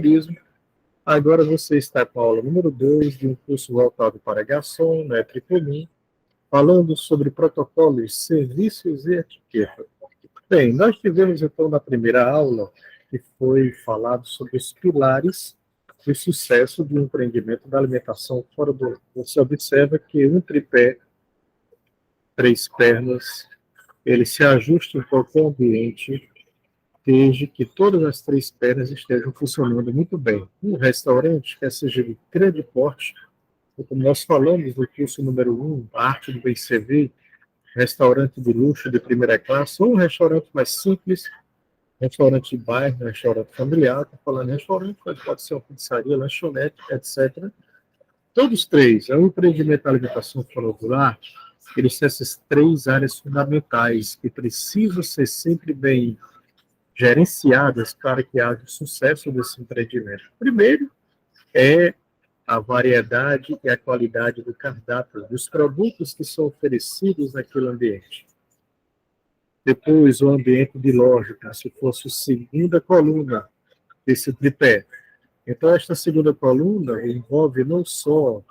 turismo. Agora você está com a aula número 2 de um curso voltado para garçom, métrico comum, falando sobre protocolos, serviços e etiqueta. Bem, nós tivemos então na primeira aula, que foi falado sobre os pilares do sucesso do empreendimento da alimentação fora do... Você observa que um tripé, três pernas, ele se ajusta em qualquer ambiente, desde que todas as três pernas estejam funcionando muito bem. Um restaurante, quer seja de grande porte, como nós falamos no curso número 1, a arte do bem servir, restaurante de luxo de primeira classe, ou um restaurante mais simples, restaurante de bairro, restaurante familiar, estou falando restaurante, mas pode ser uma pizzaria, lanchonete, etc. Todos três, é um empreendimento de alimentação fora do lar, eles têm essas três áreas fundamentais que precisam ser sempre bem gerenciadas para que haja o sucesso desse empreendimento. Primeiro, é a variedade e a qualidade do cardápio, dos produtos que são oferecidos naquele ambiente. Depois, o ambiente de loja, como se fosse a segunda coluna desse tripé. Então, esta segunda coluna envolve não só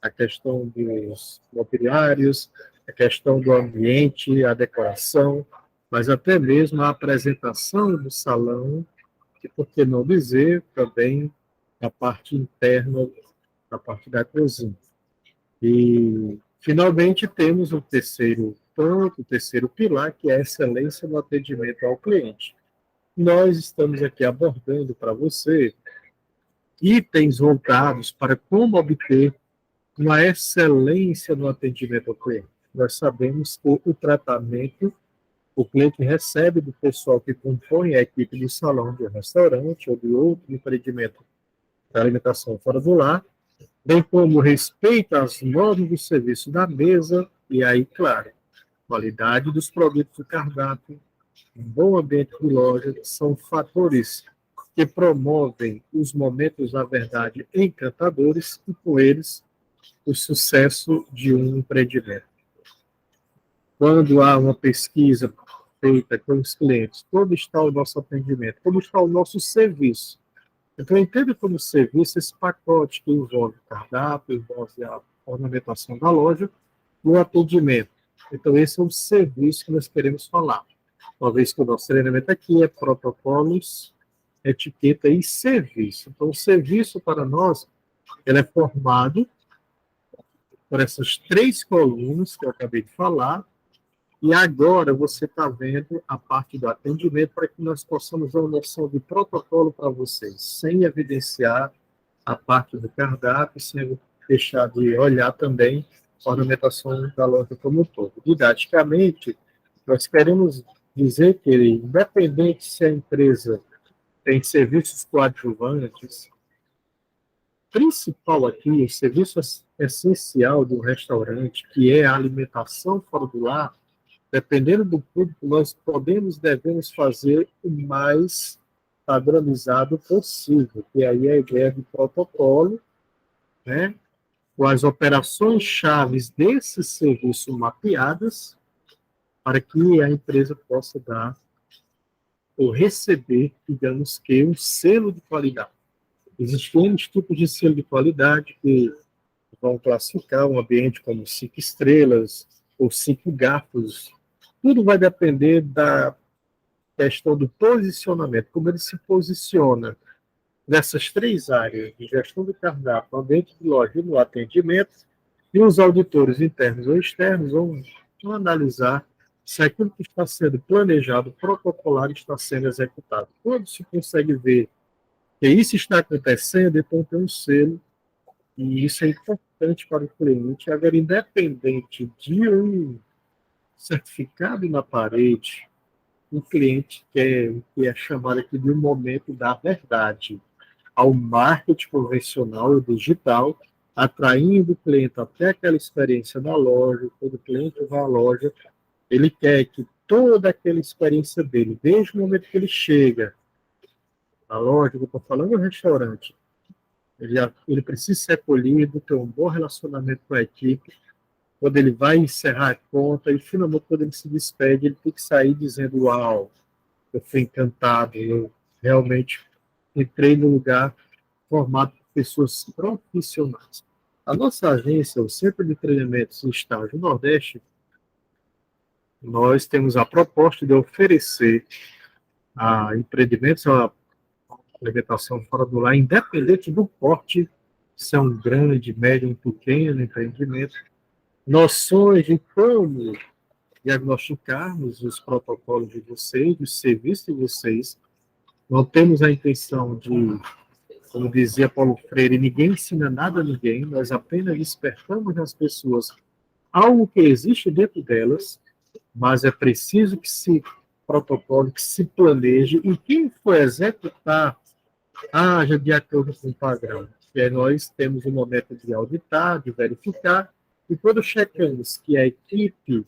a questão dos mobiliários, a questão do ambiente, a decoração, mas até mesmo a apresentação do salão, e por que não dizer também a parte interna, a parte da cozinha. E, finalmente, temos o terceiro ponto, o terceiro pilar, que é a excelência no atendimento ao cliente. Nós estamos aqui abordando para você itens voltados para como obter uma excelência no atendimento ao cliente. Nós sabemos que o tratamento o cliente recebe do pessoal que compõe a equipe do salão de um restaurante ou de outro empreendimento de alimentação fora do lar, bem como respeita as normas do serviço da mesa e aí, claro, qualidade dos produtos do cardápio, um bom ambiente de loja, são fatores que promovem os momentos, na verdade, encantadores e, com eles, o sucesso de um empreendimento. Quando há uma pesquisa feita com os clientes, como está o nosso atendimento, como está o nosso serviço. Então, entenda como serviço esse pacote que envolve o cardápio, envolve a ornamentação da loja e o atendimento. Então, esse é um serviço que nós queremos falar. Uma vez que o nosso treinamento aqui é protocolos, etiqueta e serviço. Então, o serviço para nós, ele é formado por essas três colunas que eu acabei de falar, e agora você está vendo a parte do atendimento para que nós possamos dar uma noção de protocolo para vocês, sem evidenciar a parte do cardápio, sem deixar de olhar também a ornamentação da loja como um todo. Didaticamente, nós queremos dizer que, independente se a empresa tem serviços coadjuvantes, principal aqui, o serviço essencial de um restaurante, que é a alimentação fora do lar, dependendo do público, nós podemos, devemos fazer o mais padronizado possível, que aí é a ideia de protocolo, né, com as operações chaves desse serviço mapeadas, para que a empresa possa dar ou receber, digamos que, um selo de qualidade. Existem tipos de selo de qualidade que vão classificar um ambiente como 5 estrelas ou 5 garfos. Tudo vai depender da questão do posicionamento, como ele se posiciona nessas três áreas, de gestão do cardápio, ambiente de loja e no atendimento, e os auditores internos ou externos vão analisar se aquilo que está sendo planejado, protocolar, está sendo executado. Quando se consegue ver que isso está acontecendo, então tem um selo, e isso é importante para o cliente. Agora, independente de um certificado na parede, o cliente quer o que é chamado aqui de um momento da verdade, ao marketing convencional e digital, atraindo o cliente até aquela experiência da loja. Quando o cliente vai à loja, ele quer que toda aquela experiência dele, desde o momento que ele chega na loja, eu estou falando do restaurante, ele precisa ser acolhido, ter um bom relacionamento com a equipe. Quando ele vai encerrar a conta, e finalmente, quando ele se despede, ele tem que sair dizendo: uau, eu fui encantado, eu realmente entrei no lugar formado por pessoas profissionais. A nossa agência, o Centro de Treinamentos e Estágio Nordeste, nós temos a proposta de oferecer a empreendimentos, a implementação fora do lar, independente do porte, se é um grande, médio, um pequeno empreendimento, noções de como diagnosticarmos os protocolos de vocês, os serviços de vocês. Não temos a intenção de, como dizia Paulo Freire, ninguém ensina nada a ninguém, nós apenas despertamos nas pessoas algo que existe dentro delas, mas é preciso que se protocole, que se planeje, e quem for executar, haja de acordo com o padrão. E aí nós temos um momento de auditar, de verificar, e quando checamos que a equipe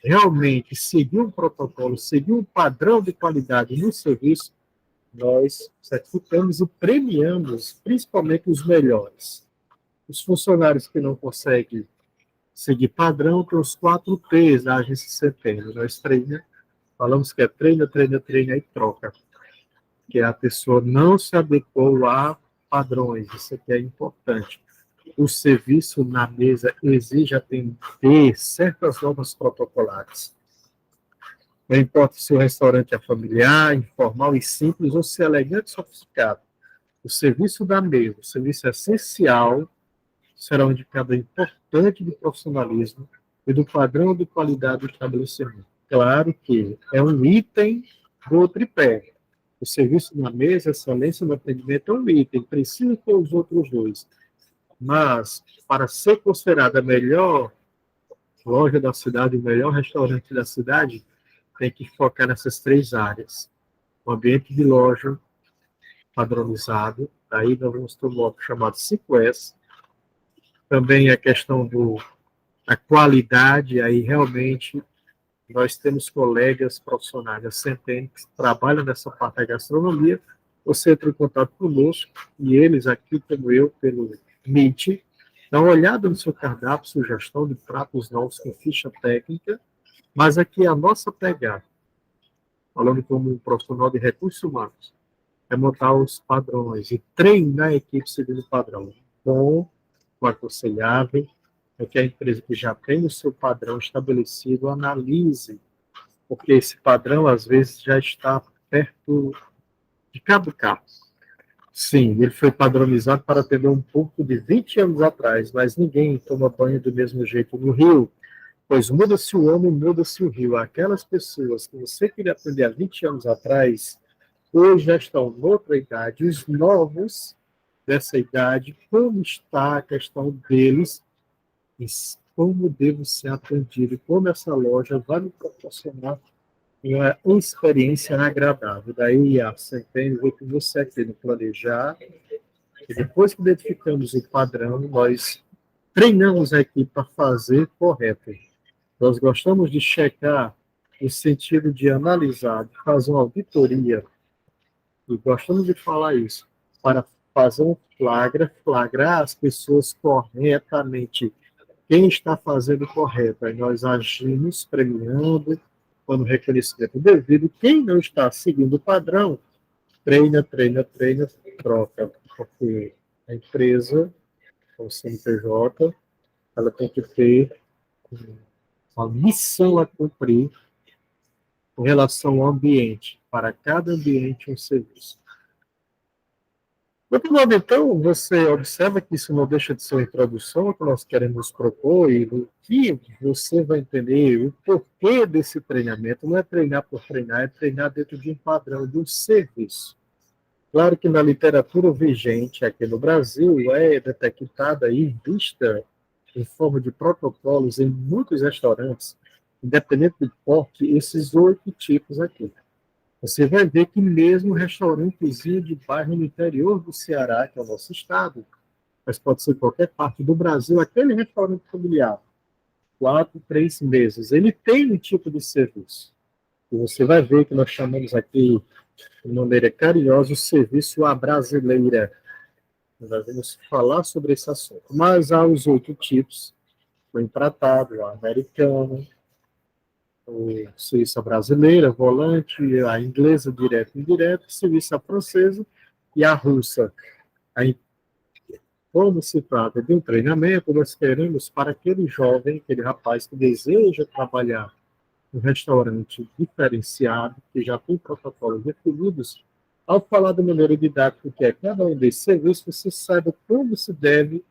realmente seguiu um protocolo, seguiu um padrão de qualidade no serviço, nós certificamos e premiamos principalmente os melhores. Os funcionários que não conseguem seguir padrão, tem os 4 T's da agência CPM. Nós falamos que é treina, treina, treina e troca. Que a pessoa não se adequou a padrões, isso aqui é importante. O serviço na mesa exige atender certas normas protocolares. Não importa se o restaurante é familiar, informal e simples, ou se é elegante e sofisticado. O serviço da mesa, o serviço essencial, será um indicador importante do profissionalismo e do padrão de qualidade do estabelecimento. Claro que é um item do tripé. O serviço na mesa, a excelência no atendimento é um item, precisa ter os outros dois. Mas, para ser considerada a melhor loja da cidade, o melhor restaurante da cidade, tem que focar nessas 3 áreas. O ambiente de loja padronizado, aí nós vamos ter um bloco chamado 5S, também a questão da qualidade, aí realmente nós temos colegas profissionais da Centene que trabalham nessa parte da gastronomia, você entra em contato conosco, e eles aqui, como eu, pelo Meet, dá uma olhada no seu cardápio, sugestão de pratos novos com ficha técnica, mas aqui a nossa pegada, falando como um profissional de recursos humanos, é montar os padrões e treinar a equipe seguindo o padrão. Bom, aconselhável, é que a empresa que já tem o seu padrão estabelecido analise, porque esse padrão, às vezes, já está perto de caducar. Sim, ele foi padronizado para atender um público de 20 anos atrás, mas ninguém toma banho do mesmo jeito no rio, pois muda-se o homem, muda-se o rio. Aquelas pessoas que você queria atender há 20 anos atrás, hoje já estão noutra idade. Os novos dessa idade, como está a questão deles, e como devo ser atendido, como essa loja vai me proporcionar uma experiência agradável. Daí a Centene vê que você tem que planejar, e depois que identificamos o padrão, nós treinamos a equipe para fazer correto. Nós gostamos de checar no sentido de analisar, de fazer uma auditoria, e gostamos de falar isso, para fazer um flagrar as pessoas corretamente. Quem está fazendo correto? Aí nós agimos premiando, quando reconhecimento devido. Quem não está seguindo o padrão, treina, treina, treina, troca. Porque a empresa, o CNPJ, ela tem que ter uma missão a cumprir com relação ao ambiente. Para cada ambiente, um serviço. Muito bom, então, você observa que isso não deixa de ser uma introdução ao que nós queremos propor, e o que você vai entender o porquê desse treinamento. Não é treinar por treinar, é treinar dentro de um padrão, de um serviço. Claro que na literatura vigente aqui no Brasil é detectada e vista em forma de protocolos em muitos restaurantes, independente do porte, esses 8 tipos aqui. Você vai ver que mesmo um restaurantezinho de bairro no interior do Ceará, que é o nosso estado, mas pode ser qualquer parte do Brasil, aquele restaurante familiar, 4, 3 mesas, ele tem um tipo de serviço. E você vai ver que nós chamamos aqui, de maneira carinhosa, o serviço à brasileira. Nós vamos falar sobre esse assunto. Mas há os 8 tipos, o empratado, o americano, o serviço à brasileira, volante, a inglesa, direto e indireto, serviço à francesa, e a russa. Aí, como se trata de um treinamento, nós queremos para aquele jovem, aquele rapaz que deseja trabalhar um restaurante diferenciado, que já tem protocolos definidos, ao falar da maneira didática que é cada um desses serviços, você saiba como se deve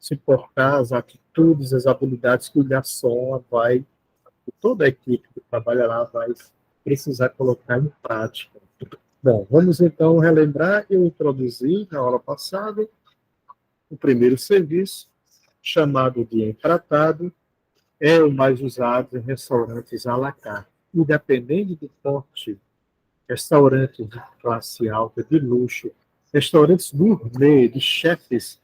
se portar, as atitudes, as habilidades que o garçom vai, que toda a equipe que trabalha lá vai precisar colocar em prática. Bom, vamos então relembrar. Eu introduzi na aula passada o primeiro serviço, chamado de empratado, é o mais usado em restaurantes à la carte. Independente do porte, restaurantes de classe alta, de luxo, restaurantes gourmet, de chefes,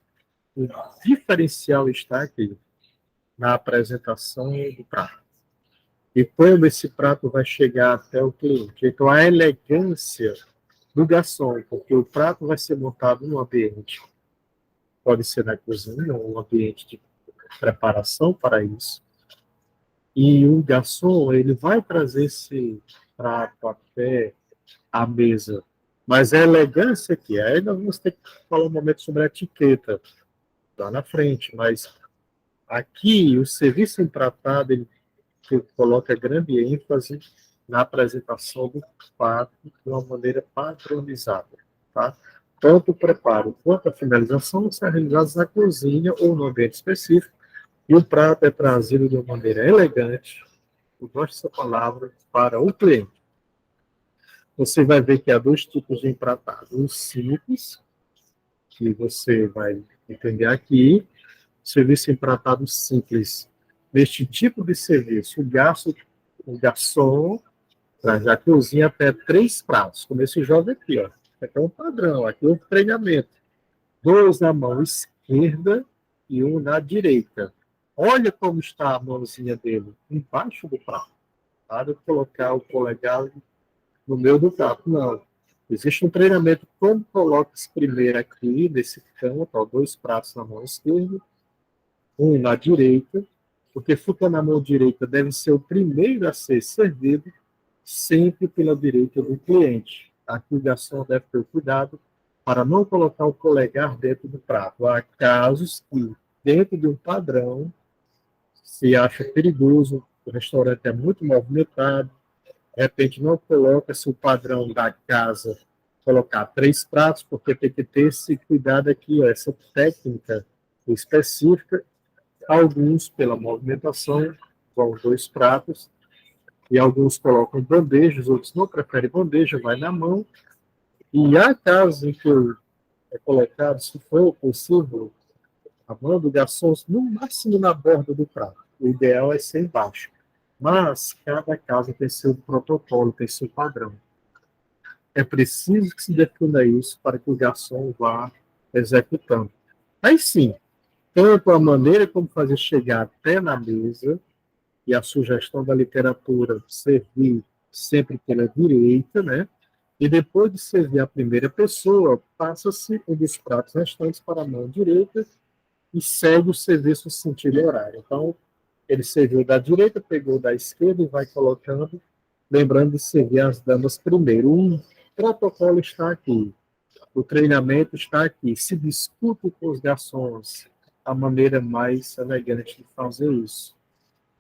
o diferencial está aqui na apresentação do prato. E como esse prato vai chegar até o cliente. Então, a elegância do garçom, porque o prato vai ser montado num ambiente, pode ser na cozinha, ou um ambiente de preparação para isso. E o garçom, ele vai trazer esse prato até a mesa. Mas a elegância que é, aí nós vamos ter que falar um momento sobre a etiqueta lá na frente, mas aqui o serviço empratado, ele coloca grande ênfase na apresentação do prato de uma maneira padronizada, tá? Tanto o preparo quanto a finalização são realizados na cozinha ou no ambiente específico, e o prato é trazido de uma maneira elegante, eu gosto dessa palavra, para o cliente. Você vai ver que há dois tipos de empratado. O simples, que você vai entender aqui, serviço empratado simples. Neste tipo de serviço, o garçom já cozinha até 3 pratos, como esse jovem aqui, ó. Aqui é um padrão, aqui é um treinamento. 2 na mão esquerda e 1 na direita. Olha como está a mãozinha dele, embaixo do prato. Para colocar o polegar no meio do prato, não. Existe um treinamento, como coloca-se primeiro aqui, nesse canto, ó, 2 pratos na mão esquerda, 1 na direita, porque fica na mão direita deve ser o primeiro a ser servido, sempre pela direita do cliente. Aqui o garçom deve ter cuidado para não colocar o polegar dentro do prato. Há casos que, dentro de um padrão, se acha perigoso, o restaurante é muito movimentado, de repente não coloca-se o padrão da casa, colocar 3 pratos, porque tem que ter esse cuidado aqui, ó, essa técnica específica. Alguns, pela movimentação, vão 2 pratos, e alguns colocam bandejas, outros não preferem bandeja, vai na mão. E há casos em que é colocado, se for possível, a mão do garçom, no máximo na borda do prato. O ideal é ser embaixo. Mas cada casa tem seu protocolo, tem seu padrão. É preciso que se defina isso para que o garçom vá executando. Aí sim, tanto a maneira como fazer chegar até na mesa, e a sugestão da literatura servir sempre pela direita, né? E depois de servir a primeira pessoa, passa-se um dos pratos restantes para a mão direita e segue o serviço no sentido horário. Então, ele serviu da direita, pegou da esquerda e vai colocando, lembrando de servir as damas primeiro. O protocolo está aqui, o treinamento está aqui. Se discute com os garçons a maneira mais elegante de fazer isso.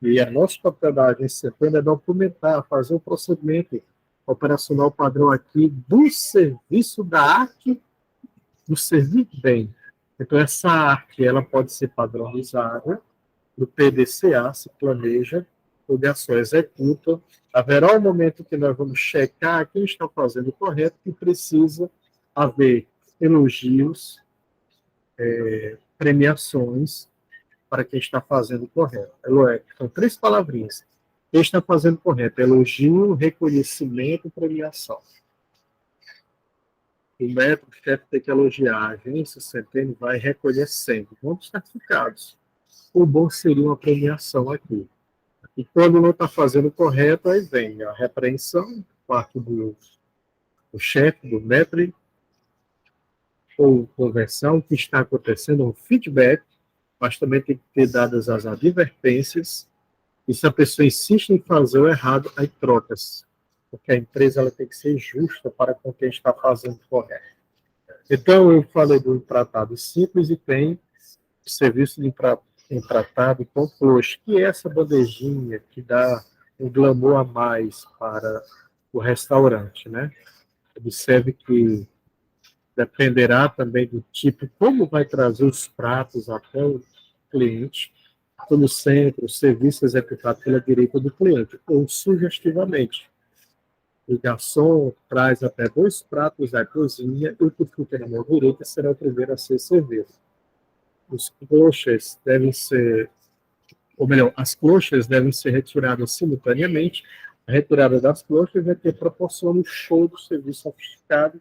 E a nossa papel da agência é documentar, fazer o procedimento operacional padrão aqui do serviço da arte do servir bem. Então, essa arte ela pode ser padronizada, no PDCA se planeja, o garçom executa, haverá um momento que nós vamos checar quem está fazendo correto, que precisa haver elogios, premiações, para quem está fazendo correto. São 3 palavrinhas. Quem está fazendo correto? Elogio, reconhecimento e premiação. O método chefe tem que elogiar. A agência, o CETEM, vai reconhecendo. Vamos certificados. O bom seria uma premiação aqui. E quando não está fazendo correto, aí vem a repreensão, parte do chefe, do maître, ou conversão, o que está acontecendo, um feedback, mas também tem que ter dadas as advertências, e se a pessoa insiste em fazer o errado, aí troca-se. Porque a empresa ela tem que ser justa para com quem está fazendo correto. Então, eu falei do empratado simples e tem o serviço de empratado com cloche, que é essa bandejinha que dá um glamour a mais para o restaurante, né? Observe que dependerá também do tipo, como vai trazer os pratos até o cliente, como sempre, o serviço executado pela direita do cliente, ou sugestivamente. O garçom traz até 2 pratos da cozinha e o que fica na mão direita será o primeiro a ser servido. Os coxas devem ser, ou melhor, as coxas devem ser retiradas simultaneamente. A retirada das coxas vai ter proporciona um show do serviço sofisticado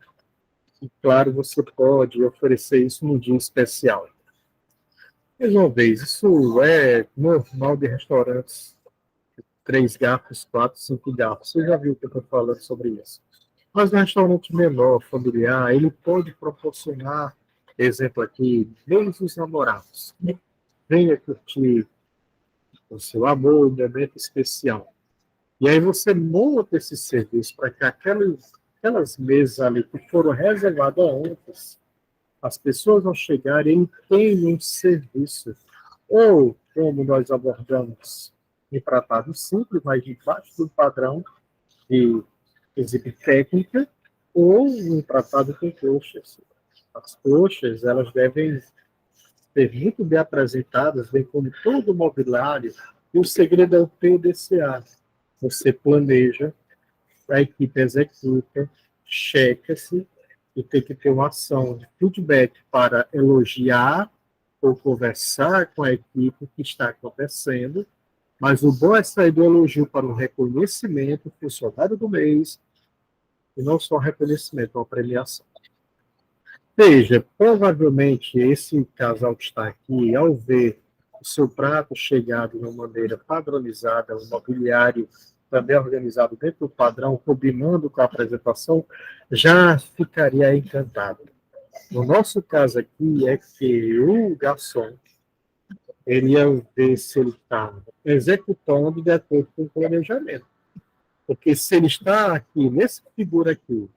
e, claro, você pode oferecer isso num dia especial. Mais uma vez, isso é normal de restaurantes, 3 garfos, 4, 5 garfos. Você já viu o que eu estou falando sobre isso. Mas um restaurante menor, familiar, ele pode proporcionar, exemplo aqui, meus os namorados. Venha curtir o seu amor, um momento especial. E aí você monta esse serviço para que aquelas mesas ali que foram reservadas antes, as pessoas vão chegar e tenham um serviço. Ou, como nós abordamos, em tratado simples, mas debaixo do padrão de exibir técnica, ou um tratado com coxas. As coxas, elas devem ser muito bem apresentadas, bem como todo o mobiliário, e o segredo é o PDCA. Você planeja, a equipe executa, checa-se, e tem que ter uma ação de feedback para elogiar ou conversar com a equipe que está acontecendo, mas o bom é sair do elogio para o reconhecimento, funcionário do mês, e não só reconhecimento, uma premiação. Veja, provavelmente esse casal que está aqui, ao ver o seu prato chegado de uma maneira padronizada, o mobiliário também organizado dentro do padrão, combinando com a apresentação, já ficaria encantado. No nosso caso aqui é que o garçom ele ia ver se ele está executando de acordo com o planejamento. Porque se ele está aqui, nessa figura aqui,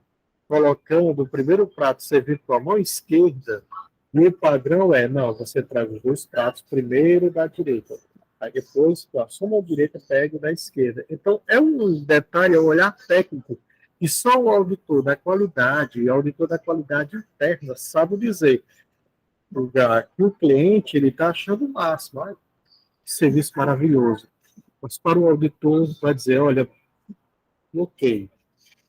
colocando o primeiro prato servido com a mão esquerda, e o padrão é, não, você traz os 2 pratos primeiro da direita, aí depois com a sua mão direita pega o da esquerda. Então, é um detalhe, é um olhar técnico, que só o auditor da qualidade, e o auditor da qualidade interna, sabe dizer. Que o cliente ele está achando o máximo, olha, serviço maravilhoso. Mas para o auditor vai dizer, olha, ok,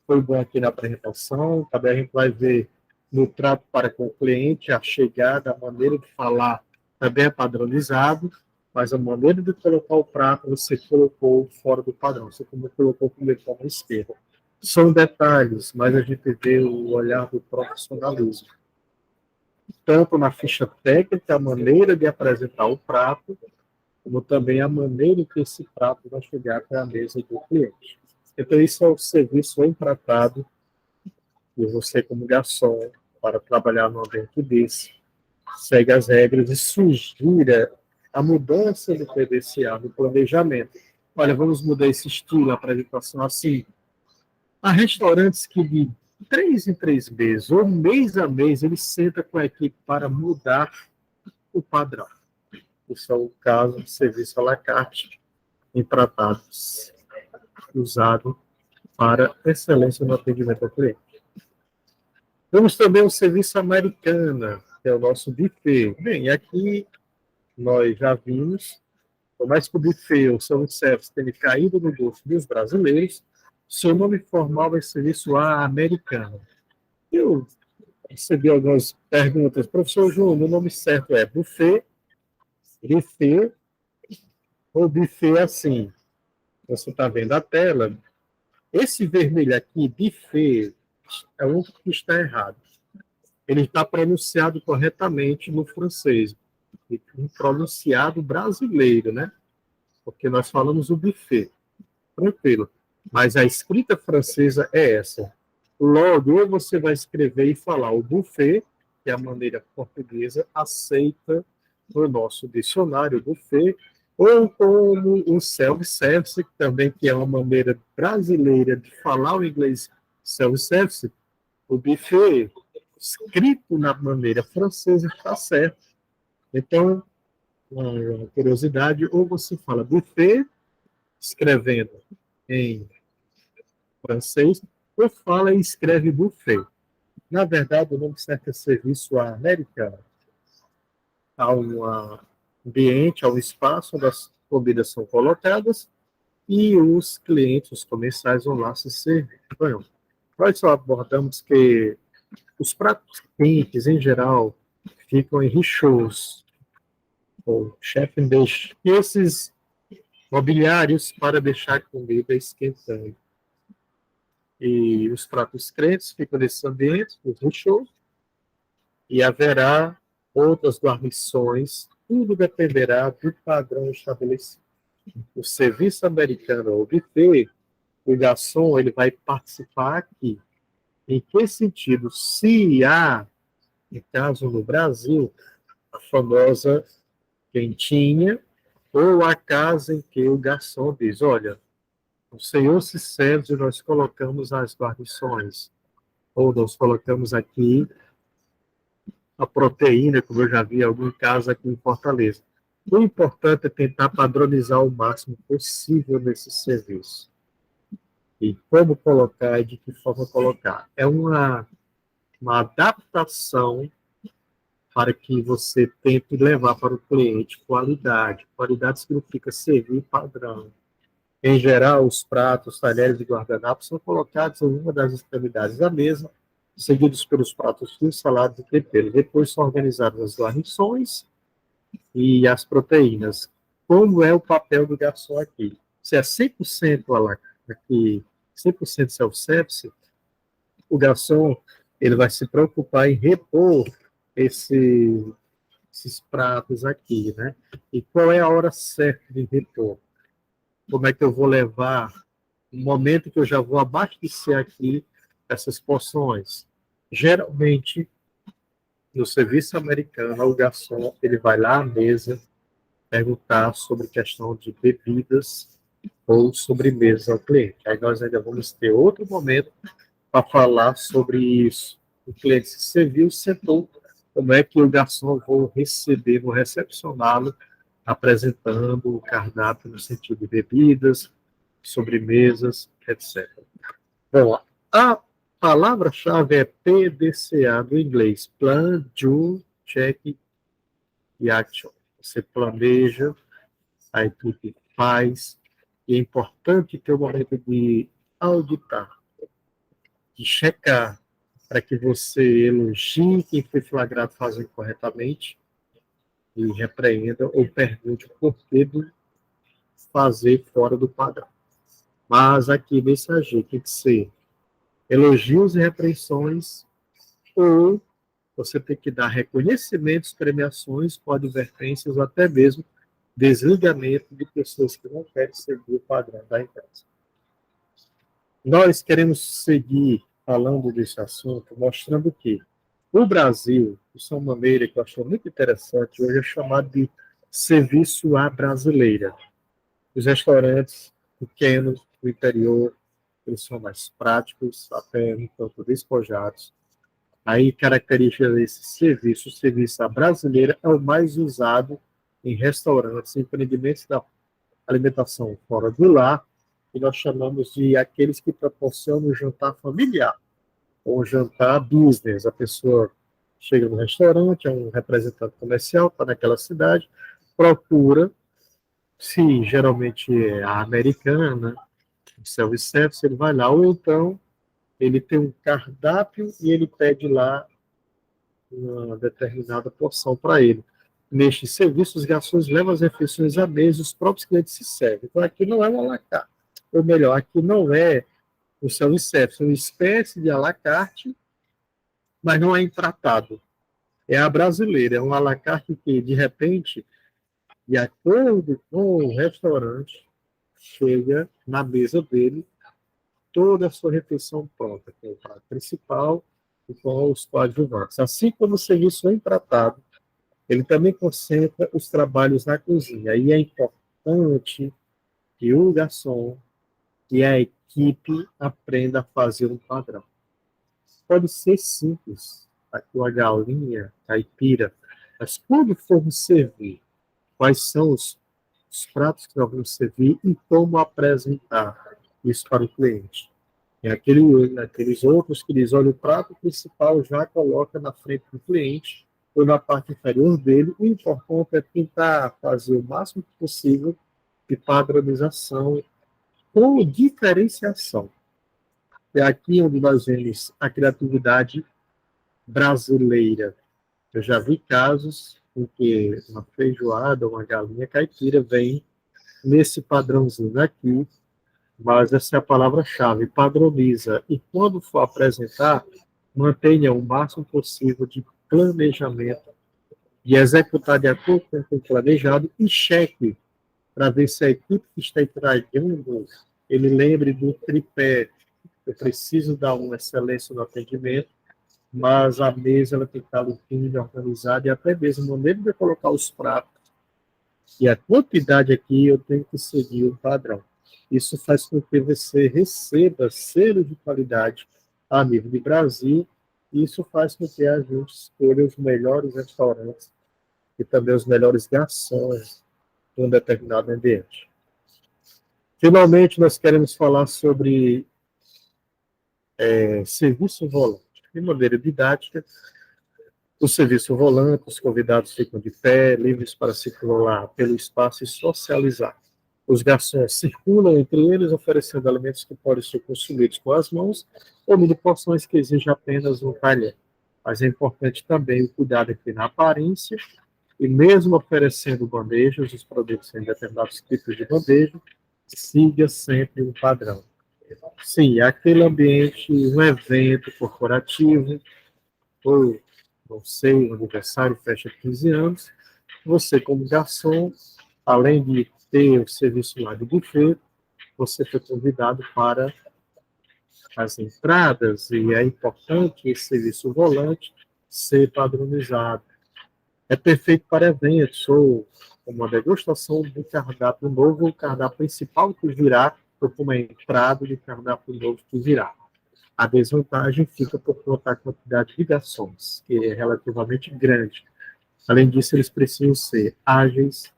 foi bom aqui na apresentação, também a gente vai ver no trato para com o cliente, a chegada, a maneira de falar também é padronizado, mas a maneira de colocar o prato você colocou fora do padrão, você colocou primeiro para a esquerda. São detalhes, mas a gente vê o olhar do profissionalismo. Tanto na ficha técnica, a maneira de apresentar o prato, como também a maneira que esse prato vai chegar até a mesa do cliente. Então, isso é o serviço empratado e você, como garçom, para trabalhar num ambiente desse, segue as regras e sugira a mudança do PDCA, do planejamento. Olha, vamos mudar esse estilo, a apresentação assim. Há restaurantes que de 3 em 3 meses, ou mês a mês, ele senta com a equipe para mudar o padrão. Isso é o caso do serviço à la carte em tratados usado para excelência no atendimento ao cliente. Temos também o serviço americana, que é o nosso buffet. Bem, aqui nós já vimos, por mais que o buffet, o self-service, tenha caído no gosto dos brasileiros, seu nome formal é serviço americano. Eu recebi algumas perguntas. Professor Júnior, o nome certo é buffet ou buffet assim? Você está vendo a tela. Esse vermelho aqui, buffet, é o que está errado. Ele está pronunciado corretamente no francês, um pronunciado brasileiro, né? Porque nós falamos o buffet, tranquilo. Mas a escrita francesa é essa. Logo, ou você vai escrever e falar o buffet, que é a maneira portuguesa aceita no nosso dicionário buffet, ou como o self-service, também que é uma maneira brasileira de falar o inglês self-service, o buffet, escrito na maneira francesa está certo. Então, uma curiosidade, ou você fala buffet, escrevendo em francês, ou fala e escreve buffet. Na verdade, o nome certo é serviço americano. Há um ambiente, há um espaço onde as comidas são colocadas e os clientes, os comensais vão lá se servir. Bom, nós só abordamos que os pratos quentes, em geral, ficam em richoux, ou chef and dish, e esses mobiliários para deixar a comida esquentando. E os pratos crentes ficam nesse ambiente, os richoux, e haverá outras guarnições, tudo dependerá do padrão estabelecido. O serviço americano, o buffet, o garçom, ele vai participar aqui. Em que sentido? Se há, no caso no Brasil, a famosa quentinha, ou a casa em que o garçom diz, olha, o senhor se serve e nós colocamos as guarnições, ou nós colocamos aqui a proteína, como eu já vi em algum caso aqui em Fortaleza. O importante é tentar padronizar o máximo possível nesse serviço. E como colocar e de que forma colocar. É uma adaptação para que você tente levar para o cliente qualidade. Qualidade significa servir padrão. Em geral, os pratos, talheres e guardanapos são colocados em uma das extremidades da mesa, seguidos pelos pratos frios, saladas e temperos. Depois são organizadas as guarnições e as proteínas. Como é o papel do garçom aqui? Se é 100% aqui, 100% self-service, o garçom ele vai se preocupar em repor esses pratos aqui, né? E qual é a hora certa de repor? Como é que eu vou levar o momento que eu já vou abastecer aqui essas porções? Geralmente, no serviço americano, o garçom ele vai lá à mesa perguntar sobre questão de bebidas ou sobremesa ao cliente. Aí nós ainda vamos ter outro momento para falar sobre isso. O cliente se serviu, sentou, como é que o garçom vou receber, vou recepcioná-lo, apresentando o cardápio no sentido de bebidas, sobremesas, etc. Bom, a palavra-chave é PDCA do inglês, Plan, Do, Check e Action. Você planeja, a equipe faz, e é importante ter o momento de auditar, de checar, para que você elogie quem foi flagrado fazendo corretamente e repreenda ou pergunte o porquê de fazer fora do padrão. Mas aqui nesse agir tem que ser elogios e repreensões, ou você tem que dar reconhecimentos, premiações com advertências, ou até mesmo desligamento de pessoas que não querem seguir o padrão da empresa. Nós queremos seguir falando desse assunto, mostrando que o Brasil, isso é uma maneira que eu acho muito interessante, hoje é chamado de serviço à brasileira. Os restaurantes pequenos do interior, eles são mais práticos, até um tanto despojados. Aí, característica desse serviço, o serviço à brasileira é o mais usado em restaurantes, empreendimentos da alimentação fora do lar, que nós chamamos de aqueles que proporcionam o jantar familiar, ou jantar business. A pessoa chega no restaurante, é um representante comercial, está naquela cidade, procura, se geralmente é a americana, o self-service, ele vai lá, ou então ele tem um cardápio e ele pede lá uma determinada porção para ele. Neste serviço, os garçons levam as refeições à mesa e os próprios clientes se servem. Então, aqui não é um à la carte. Ou melhor, aqui não é o self-service, é uma espécie de à la carte, mas não é empratado. É a brasileira, é um à la carte que, de repente, de acordo com o restaurante, chega na mesa dele toda a sua refeição pronta, com o prato principal e com os coadjuvantes. Assim como o serviço é empratado, ele também concentra os trabalhos na cozinha. E é importante que o garçom e a equipe aprenda a fazer um padrão. Pode ser simples. aqui uma galinha caipira, mas quando formos servir, quais são os pratos que nós vamos servir e como apresentar isso para o cliente. E aqueles outros que dizem, olha, o prato principal já coloca na frente do cliente ou na parte inferior dele. O importante é tentar fazer o máximo possível de padronização com diferenciação. É aqui onde nós vemos a criatividade brasileira. Eu já vi casos em que uma feijoada, uma galinha caipira vem nesse padrãozinho aqui, mas essa é a palavra-chave, padroniza. E quando for apresentar, mantenha o máximo possível de planejamento e executar de acordo com o planejado e cheque para ver se a equipe que está entregando, ele lembre do tripé. Eu preciso dar uma excelência no atendimento, mas a mesa ela tem que estar limpinha, organizada, e até mesmo a maneira de colocar os pratos e a quantidade aqui eu tenho que seguir o padrão. Isso faz com que você receba selos de qualidade a nível de Brasil, e isso faz com que a gente escolha os melhores restaurantes e também os melhores garçons de um determinado ambiente. Finalmente, nós queremos falar sobre serviço volante. De maneira didática, o serviço volante, os convidados ficam de pé, livres para circular pelo espaço e socializar. Os garçons circulam entre eles, oferecendo alimentos que podem ser consumidos com as mãos ou mini porções que exigem apenas um talher. Mas é importante também o cuidado aqui na aparência, e mesmo oferecendo bandejas, os produtos em determinados tipos de bandeja, siga sempre um padrão. Sim, aquele ambiente, um evento corporativo, ou, não sei, um aniversário, festa de 15 anos, você como garçom, além de ter o serviço lá de buffet, você foi convidado para as entradas, e é importante esse serviço volante ser padronizado. É perfeito para eventos, ou uma degustação do cardápio novo, o cardápio principal que virá, ou como a entrada de cardápio novo que virá. A desvantagem fica por conta da quantidade de garçons, que é relativamente grande. Além disso, eles precisam ser ágeis,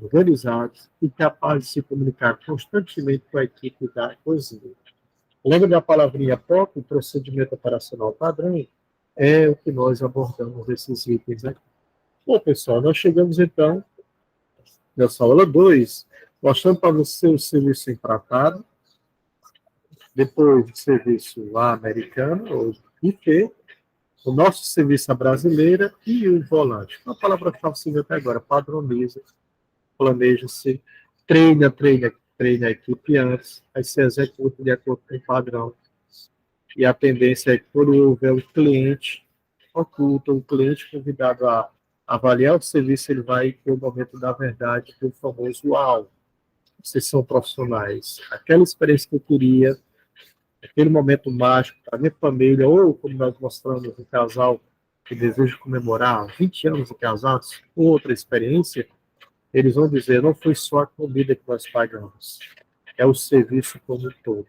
organizados e capazes de se comunicar constantemente com a equipe da cozinha. Lembra da palavrinha POP, procedimento operacional padrão? É o que nós abordamos nesses itens aqui. Bom, pessoal, nós chegamos então nessa aula 2, mostrando para você o serviço empratado, depois o serviço lá americano, ou buffet, o nosso serviço à brasileira e o volante. Uma palavra-chave que você viu até agora, padroniza, planeja-se, treina a equipe antes, aí se executa de acordo com o padrão. E a tendência é que quando houver um cliente oculto, um cliente convidado a avaliar o serviço, ele vai ter o momento da verdade, que é o famoso uau, vocês são profissionais. Aquela experiência que eu queria, aquele momento mágico para a minha família, ou como nós mostramos um casal que deseja comemorar 20 anos de casados, outra experiência, eles vão dizer, não foi só a comida que nós pagamos, é o serviço como um todo.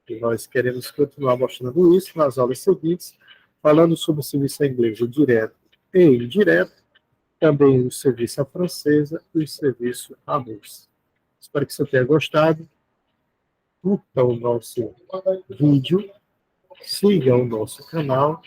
E nós queremos continuar mostrando isso nas aulas seguintes, falando sobre o serviço em inglês, o direto e indireto, também o serviço à francesa e o serviço à moça. Espero que você tenha gostado. Curta o nosso vídeo, siga o nosso canal